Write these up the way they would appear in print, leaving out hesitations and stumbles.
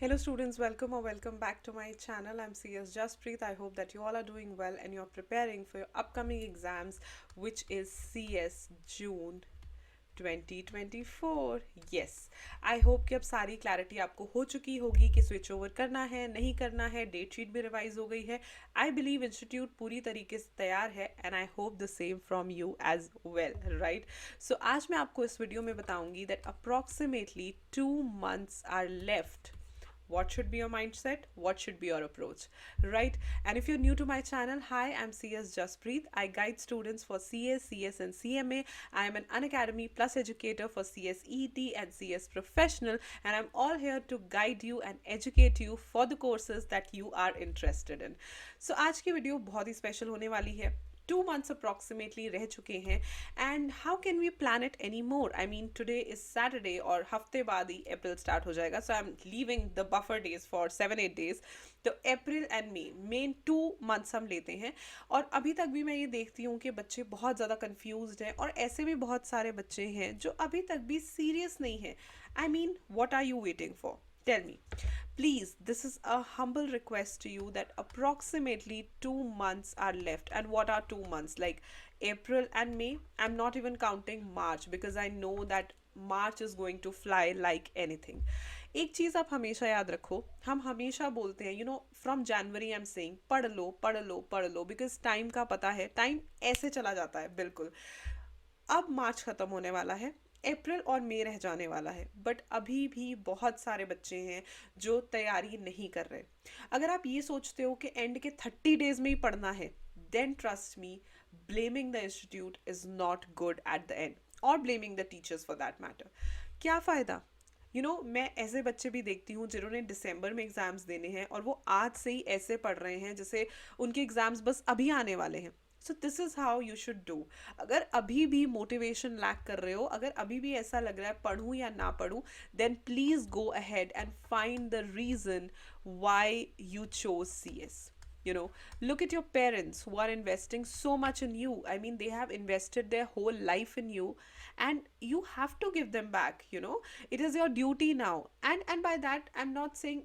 Hello students, welcome or welcome back to my channel. I'm CS Jaspreet. I hope that you all are doing well and you're preparing for your upcoming exams, which is CS June 2024. Yes, I hope कि अब सारी clarity आपको हो चुकी होगी कि switch over करना है नहीं करना है, डेट शीट भी रिवाइज हो गई है. आई बिलीव इंस्टीट्यूट पूरी तरीके से तैयार है and I hope the same from you as well, right. So आज मैं आपको इस वीडियो में बताऊंगी that approximately 2 months are left. What should be your mindset? What should be your approach? Right? And if you're new to my channel, hi, I'm CS Jaspreet. I guide students for CS, CS, and CMA. I am an Unacademy Plus educator for CS ET and CS Professional, and I'm all here to guide you and educate you for the courses that you are interested in. So आज की video बहुत ही special होने वाली है. 2 months approximately रह चुके हैं and how can we plan it any more. I mean today is Saturday और हफ्ते बाद ही अप्रैल स्टार्ट हो जाएगा. So I am leaving the buffer days for 7-8 days. तो April and May main 2 months हम लेते हैं. और अभी तक भी मैं ये देखती हूँ कि बच्चे बहुत ज़्यादा कन्फ्यूज हैं और ऐसे भी बहुत सारे बच्चे हैं जो अभी तक भी सीरियस नहीं हैं. I mean what are you waiting for? Tell me. Please, this is a humble request to you that approximately 2 months are left. And what are 2 months? Like April and May. I'm not even counting March because I know that March is going to fly like anything. एक चीज़ आप हमेशा याद रखो, हम हमेशा बोलते हैं from January I am saying पढ़ लो पढ़ लो पढ़ लो बिकॉज टाइम का पता है, टाइम ऐसे चला जाता है बिल्कुल. अब मार्च ख़त्म होने वाला है, अप्रैल और मई रह जाने वाला है, बट अभी भी बहुत सारे बच्चे हैं जो तैयारी नहीं कर रहे. अगर आप ये सोचते हो कि एंड के 30 days में ही पढ़ना है, then trust me, blaming the institute is not good at the end, और blaming the teachers for that matter. क्या फ़ायदा? मैं ऐसे बच्चे भी देखती हूँ जिन्होंने दिसंबर में एग्ज़ाम्स देने हैं और वो आज से ही ऐसे पढ़ रहे हैं जैसे उनके एग्ज़ाम्स बस अभी आने वाले हैं. So this is how you should do. अगर अभी भी मोटिवेशन लैक कर रहे हो, अगर अभी भी ऐसा लग रहा है पढ़ूँ या ना पढ़ूँ, then please go ahead and find the reason why you chose C S. Look at your parents who are investing so much in you. I mean, they have invested their whole life in you, and you have to give them back. It is your duty now. And by that I'm not saying,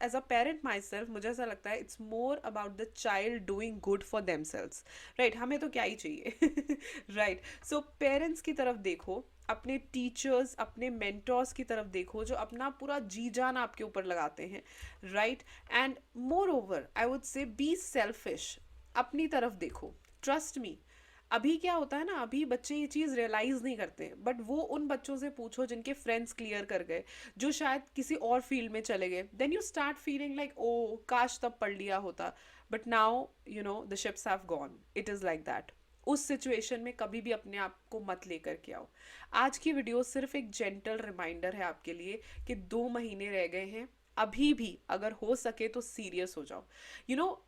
as a parent myself, मुझे ऐसा लगता है it's more about the child doing good for themselves, right? हमें तो क्या ही चाहिए. Right. So parents की तरफ देखो, अपने टीचर्स, अपने मेंटर्स की तरफ देखो जो अपना पूरा जी जान आपके ऊपर लगाते हैं, right. And more over I would say be selfish. अपनी तरफ देखो, ट्रस्ट मी. अभी क्या होता है ना, अभी बच्चे ये चीज़ रियलाइज़ नहीं करते, बट वो उन बच्चों से पूछो जिनके फ्रेंड्स क्लियर कर गए, जो शायद किसी और फील्ड में चले गए, then you start feeling like oh काश तब पढ़ लिया होता. But now the ships have gone. It is like that. उस सिचुएशन में कभी भी अपने आप को मत लेकर के आओ. आज की वीडियो सिर्फ एक जेंटल रिमाइंडर है आपके लिए कि 2 महीने रह गए हैं. अभी भी अगर हो सके तो सीरियस हो जाओ. You know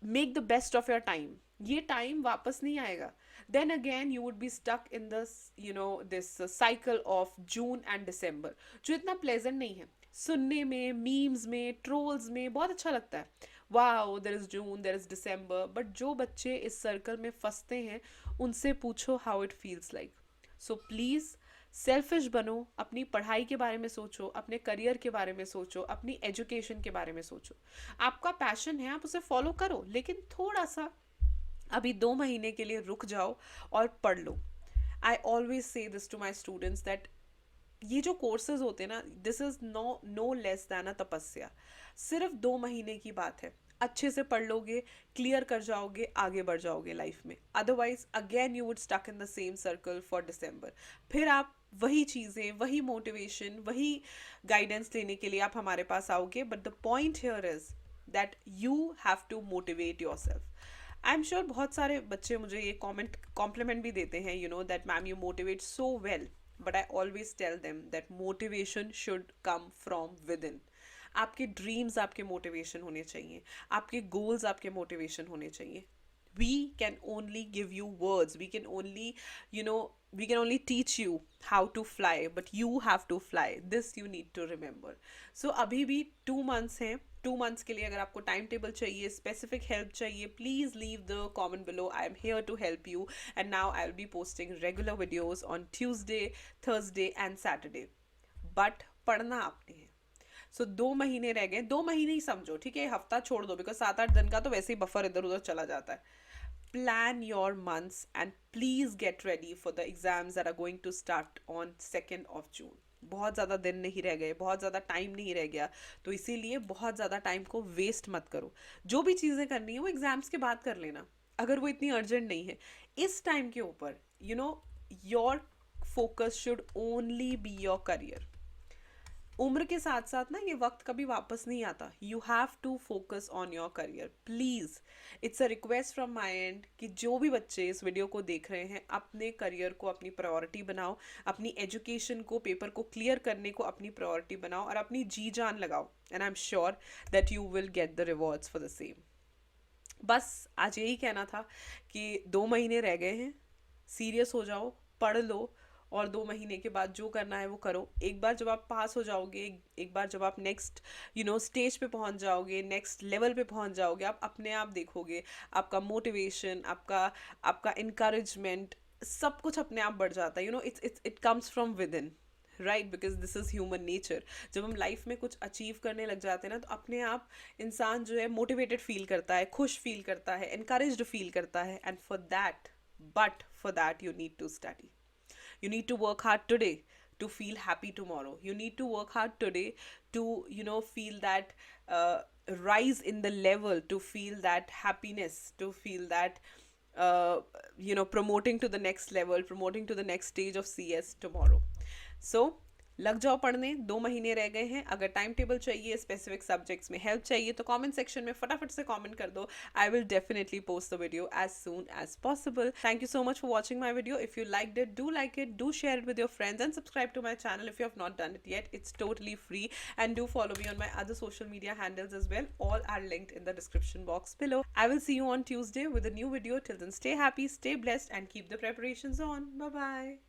make the best of your time. ये टाइम वापस नहीं आएगा. Then again you would be stuck in this cycle of June and December, जो इतना प्लेजेंट नहीं है. सुनने में, मीम्स में, ट्रोल्स में बहुत अच्छा लगता है, wow there is June, there is December, but जो बच्चे इस सर्कल में फंसते हैं उनसे पूछो how it feels like. So please selfish बनो, अपनी पढ़ाई के बारे में सोचो, अपने करियर के बारे में सोचो, अपनी एजुकेशन के बारे में सोचो. आपका पैशन है, आप उसे फॉलो करो, लेकिन थोड़ा सा अभी 2 महीने के लिए रुक जाओ और पढ़ लो. I always say this to my students that ये जो कोर्सेज होते हैं ना, this is no less than a tapasya. सिर्फ 2 महीने की बात है, अच्छे से पढ़ लोगे, क्लियर कर जाओगे, आगे बढ़ जाओगे लाइफ में. Otherwise again you would stuck in the same circle for December. फिर आप वही चीज़ें, वही मोटिवेशन, वही गाइडेंस लेने के लिए आप हमारे पास आओगे. But the point here is that you have to motivate yourself. I am sure बहुत सारे बच्चे मुझे ये कॉम्प्लीमेंट भी देते हैं, that ma'am you motivate so well. But I always tell them that motivation should come from within. आपके dreams आपके मोटिवेशन होने चाहिए, आपके गोल्स आपके मोटिवेशन होने चाहिए. we can only give you words, we can only teach you how to fly, but you have to fly. This you need to remember. So अभी भी 2 months हैं. 2 months के लिए अगर आपको टाइम टेबल चाहिए, स्पेसिफिक हेल्प चाहिए, please leave the comment below. I am here to help you. And now I will be posting regular videos on Tuesday, Thursday and Saturday. But पढ़ना आपने है. सो 2 महीने रह गए, 2 महीने ही समझो, ठीक है, हफ्ता छोड़ दो, बिकॉज 7-8 दिन का तो वैसे ही बफर इधर उधर चला जाता है. Plan your months and please get ready for the exams that are going to start on 2nd of June. बहुत ज़्यादा दिन नहीं रह गए, बहुत ज़्यादा टाइम नहीं रह गया, तो इसीलिए बहुत ज़्यादा टाइम को वेस्ट मत करो. जो भी चीज़ें करनी है वो एग्जाम्स के बाद कर लेना, अगर वो इतनी अर्जेंट नहीं है. इस टाइम के ऊपर your focus should only be your career. उम्र के साथ साथ ना ये वक्त कभी वापस नहीं आता. You have to focus on your career please. It's a request from my end कि जो भी बच्चे इस वीडियो को देख रहे हैं, अपने करियर को अपनी प्रायोरिटी बनाओ, अपनी एजुकेशन को, पेपर को क्लियर करने को अपनी प्रायोरिटी बनाओ और अपनी जी जान लगाओ. And I am sure that you will get the rewards for the same. बस आज यही कहना था कि 2 महीने रह गए हैं, सीरियस हो जाओ, पढ़ लो, और 2 महीने के बाद जो करना है वो करो. एक बार जब आप पास हो जाओगे, एक बार जब आप नेक्स्ट स्टेज पे पहुंच जाओगे, नेक्स्ट लेवल पे पहुंच जाओगे, आप अपने आप देखोगे आपका मोटिवेशन, आपका आपका इनकरेजमेंट, सब कुछ अपने आप बढ़ जाता है. It comes from with in, right, because this is human nature. जब हम लाइफ में कुछ अचीव करने लग जाते हैं ना, तो अपने आप इंसान जो है मोटिवेटेड फील करता है, खुश फील करता है, इनकरेज्ड फील करता है. And for that you need to study. You need to work hard today to feel happy tomorrow. You need to work hard today to feel that rise in the level, to feel that happiness, to feel that promoting to the next level, promoting to the next stage of CS tomorrow. So लग जाओ पढ़ने. 2 महीने रह गए हैं. अगर time table चाहिए, specific subjects में हेल्प चाहिए, तो कमेंट सेक्शन में फटाफट से कमेंट कर दो. I will definitely post the video as soon as possible. Thank you so much for watching my video. If you like it, do share it with your friends and subscribe to my channel if you have not done it yet. It's totally free. And do follow me on my other social media handles as well. All are linked in the description box below. I will see you on Tuesday with a new video. Till then, stay happy, stay blessed, and keep the preparations on. Bye bye.